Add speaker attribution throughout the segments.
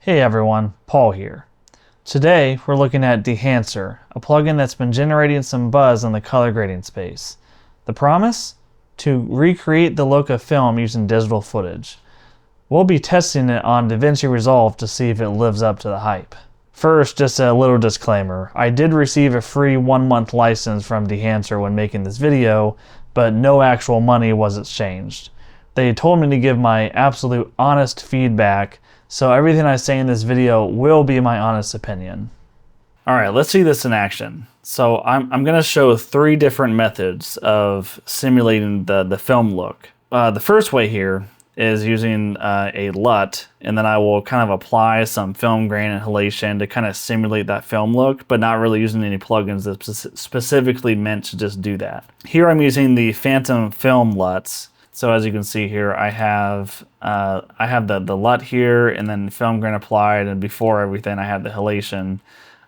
Speaker 1: Hey everyone, Paul here. Today we're looking at Dehancer, a plugin that's been generating some buzz in the color grading space. The promise? To recreate the look of film using digital footage. We'll be testing it on DaVinci Resolve to see if it lives up to the hype. First, just a little disclaimer. I did receive a free 1-month license from Dehancer when making this video, but no actual money was exchanged. They told me to give my absolute honest feedback, so everything I say in this video will be my honest opinion. Alright, let's see this in action. So I'm going to show 3 different methods of simulating the film look. The first way here is using a LUT, and then I will kind of apply some film grain and halation to kind of simulate that film look, but not really using any plugins that's specifically meant to just do that. Here I'm using the Phantom Film LUTs. So as you can see here, I have the LUT here, and then film grain applied, and before everything I have the halation.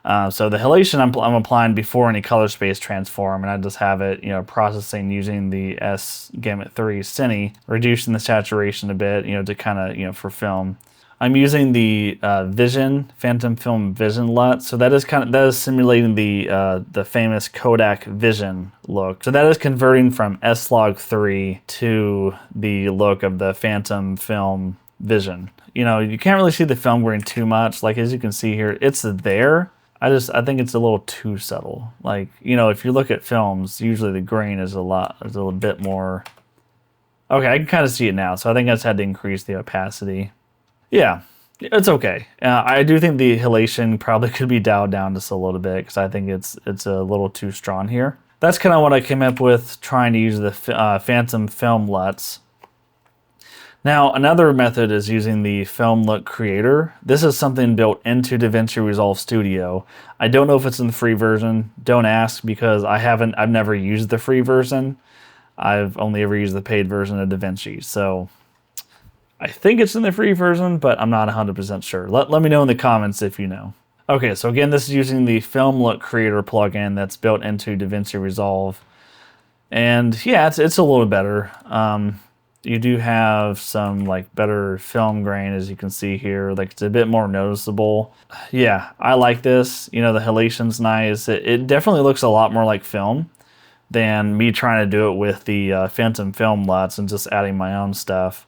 Speaker 1: So the halation I'm applying before any color space transform, and I just have it, processing using the S-Gamut 3 Cine, reducing the saturation a bit, to kind of, for film. I'm using the Phantom Film Vision LUT, so that is simulating the famous Kodak Vision look. So that is converting from S-Log3 to the look of the Phantom Film Vision. You can't really see the film grain too much. Like as you can see here, it's there. I think it's a little too subtle. Like, if you look at films, usually the grain is a little bit more. Okay, I can kind of see it now. So I think I just had to increase the opacity. Yeah, it's okay. I do think the halation probably could be dialed down just a little bit because I think it's a little too strong here. That's kind of what I came up with trying to use the Phantom Film LUTs. Now, another method is using the Film LUT Creator. This is something built into DaVinci Resolve Studio. I don't know if it's in the free version. Don't ask because I've never used the free version. I've only ever used the paid version of DaVinci. So I think it's in the free version, but I'm not 100% sure. Let me know in the comments if you know. Okay, so again, this is using the Film LUT Creator plugin that's built into DaVinci Resolve. And yeah, it's a little better. You do have some better film grain, as you can see here. It's a bit more noticeable. Yeah, I like this. The halation's nice. It definitely looks a lot more like film than me trying to do it with the Phantom Film LUTs and just adding my own stuff.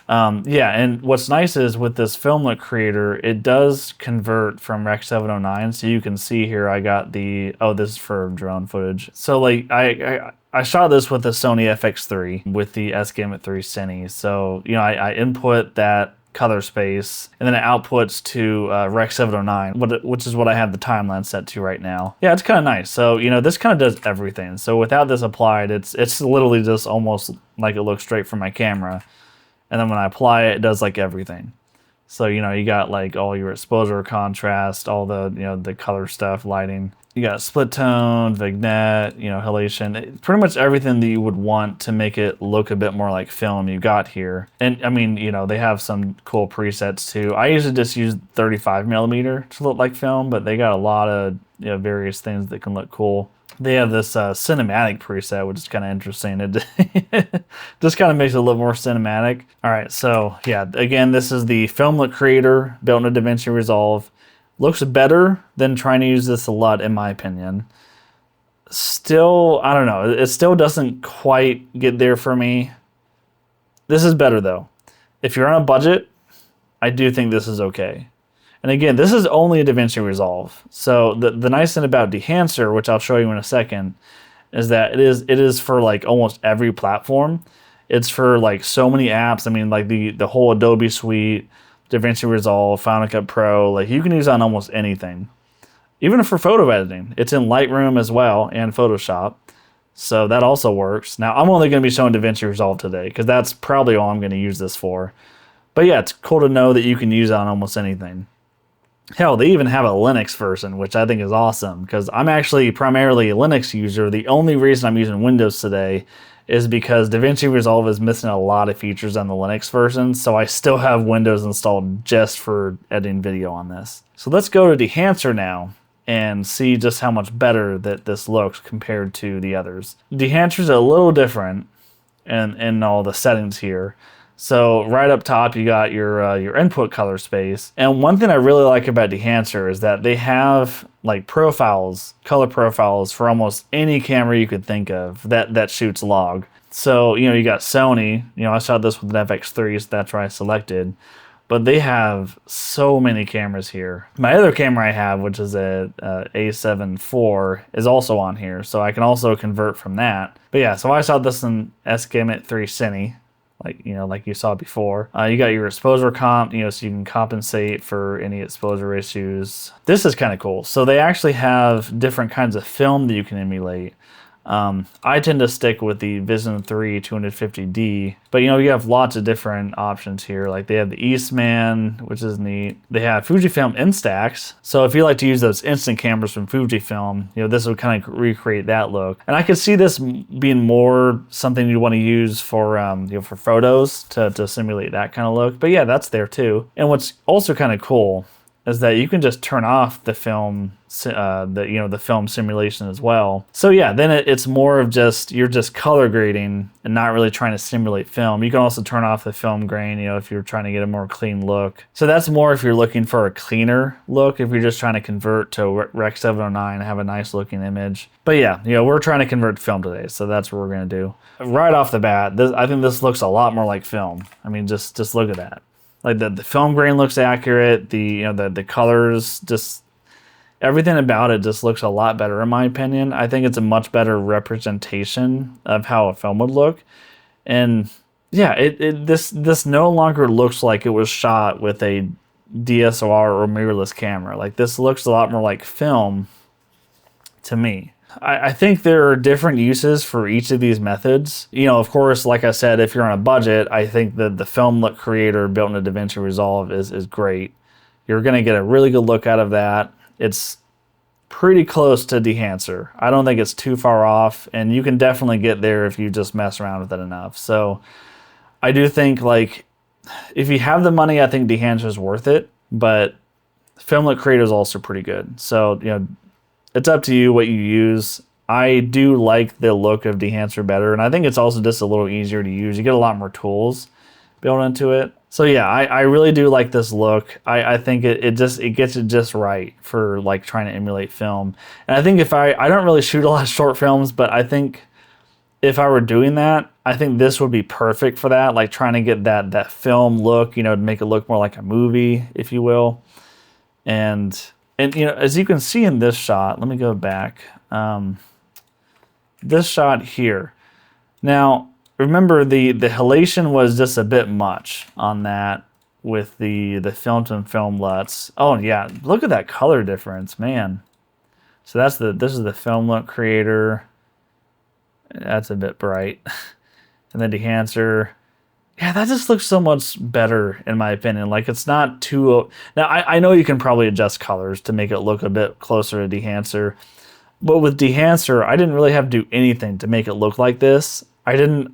Speaker 1: Yeah, and what's nice is with this Film LUT Creator, it does convert from Rec 709. So you can see here I got this is for drone footage. So I shot this with the Sony FX3 with the S-Gamut 3 Cine. So, I input that color space and then it outputs to Rec 709, which is what I have the timeline set to right now. Yeah, it's kind of nice. So, this kind of does everything. So without this applied, it's literally just almost like it looks straight from my camera. And then when I apply it, it does everything. So, you got all your exposure, contrast, all the, the color stuff, lighting. You got split tone, vignette, halation, pretty much everything that you would want to make it look a bit more like film you got here. And I mean, they have some cool presets too. I usually just use 35mm to look like film, but they got a lot of various things that can look cool. They have this cinematic preset, which is kind of interesting. It just kind of makes it a little more cinematic. All right, so yeah, again, this is the Film LUT Creator built into DaVinci Resolve. Looks better than trying to use this a lot, in my opinion. Still, I don't know. It still doesn't quite get there for me. This is better, though. If you're on a budget, I do think this is okay. And again, this is only a DaVinci Resolve. So the nice thing about Dehancer, which I'll show you in a second, is that it is for almost every platform. It's for so many apps. I mean, the whole Adobe suite, DaVinci Resolve, Final Cut Pro, you can use it on almost anything. Even for photo editing. It's in Lightroom as well and Photoshop. So that also works. Now, I'm only going to be showing DaVinci Resolve today because that's probably all I'm going to use this for. But yeah, it's cool to know that you can use it on almost anything. Hell, they even have a Linux version, which I think is awesome because I'm actually primarily a Linux user. The only reason I'm using Windows today is because DaVinci Resolve is missing a lot of features on the Linux version, so I still have Windows installed just for editing video on this. So let's go to Dehancer now and see just how much better that this looks compared to the others. Dehancer's a little different in all the settings here. So right up top, you got your input color space. And one thing I really like about Dehancer is that they have like profiles, color profiles for almost any camera you could think of that shoots log. So, you got Sony, I shot this with an FX3, so that's where I selected. But they have so many cameras here. My other camera I have, which is a A7 IV, is also on here, so I can also convert from that. But yeah, so I shot this in SK-MIT 3 Cine, like you saw before. You got your exposure comp, so you can compensate for any exposure issues. This is kind of cool. So they actually have different kinds of film that you can emulate. I tend to stick with the Vision 3 250D, but you have lots of different options here. Like they have the Eastman, which is neat. They have Fujifilm Instax. So if you like to use those instant cameras from Fujifilm, this would kind of recreate that look. And I could see this being more something you want to use for, for photos to simulate that kind of look. But yeah, that's there too. And what's also kind of cool is that you can just turn off the film, the film simulation as well. So yeah, then it's more of you're just color grading and not really trying to simulate film. You can also turn off the film grain, if you're trying to get a more clean look. So that's more if you're looking for a cleaner look, if you're just trying to convert to Rec 709 and have a nice looking image. But yeah, we're trying to convert to film today, so that's what we're gonna do. Right off the bat, I think this looks a lot more like film. I mean, just look at that. Like the film grain looks accurate. The colors, just everything about it just looks a lot better in my opinion. I think it's a much better representation of how a film would look. And yeah, this no longer looks like it was shot with a DSLR or mirrorless camera. Like this looks a lot more like film to me. I think there are different uses for each of these methods. Of course, like I said, if you're on a budget, I think that the film look creator built into DaVinci Resolve is great. You're going to get a really good look out of that. It's pretty close to Dehancer. I don't think it's too far off, and you can definitely get there if you just mess around with it enough. So I do think, like, if you have the money, I think Dehancer is worth it, but film look creator is also pretty good. So, it's up to you what you use. I do like the look of Dehancer better, and I think it's also just a little easier to use. You get a lot more tools built into it. So yeah, I really do like this look. I think it gets it just right for like trying to emulate film. And I think if I don't really shoot a lot of short films, but I think if I were doing that, I think this would be perfect for that, like trying to get that film look, to make it look more like a movie, if you will. And as you can see in this shot, let me go back. This shot here. Now, remember the halation was just a bit much on that with the film to film LUTs. Oh yeah, look at that color difference, man. So this is the film look creator. That's a bit bright. And then Dehancer. Yeah, that just looks so much better in my opinion. Like it's not too... Now, I know you can probably adjust colors to make it look a bit closer to Dehancer. But with Dehancer, I didn't really have to do anything to make it look like this.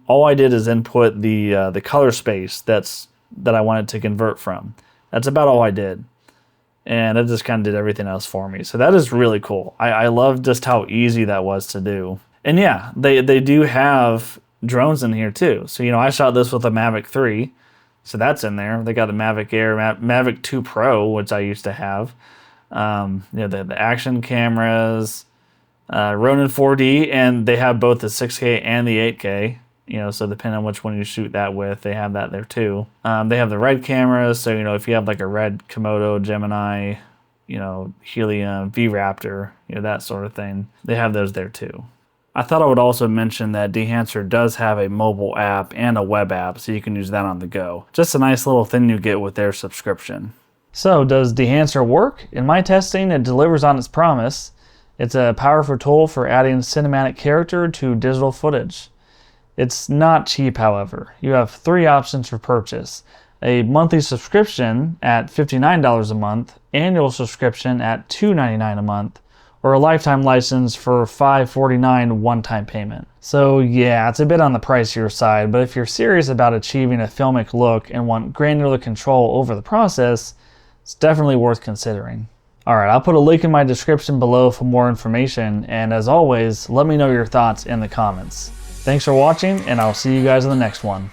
Speaker 1: All I did is input the color space that I wanted to convert from. That's about all I did. And it just kind of did everything else for me. So that is really cool. I love just how easy that was to do. And yeah, they do have drones in here too. So, I shot this with a Mavic 3. So that's in there. They got the Mavic Air, Mavic 2 Pro, which I used to have. The action cameras, Ronin 4D, and they have both the 6K and the 8K. So depending on which one you shoot that with, they have that there too. They have the RED cameras. So, if you have like a RED Komodo, Gemini, Helium, V-Raptor, that sort of thing, they have those there too. I thought I would also mention that Dehancer does have a mobile app and a web app, so you can use that on the go. Just a nice little thing you get with their subscription. So, does Dehancer work? In my testing, it delivers on its promise. It's a powerful tool for adding cinematic character to digital footage. It's not cheap, however. You have 3 options for purchase. A monthly subscription at $59 a month, annual subscription at $299 a month, or a lifetime license for $549 one-time payment. So yeah, it's a bit on the pricier side, but if you're serious about achieving a filmic look and want granular control over the process, it's definitely worth considering. Alright, I'll put a link in my description below for more information, and as always, let me know your thoughts in the comments. Thanks for watching, and I'll see you guys in the next one.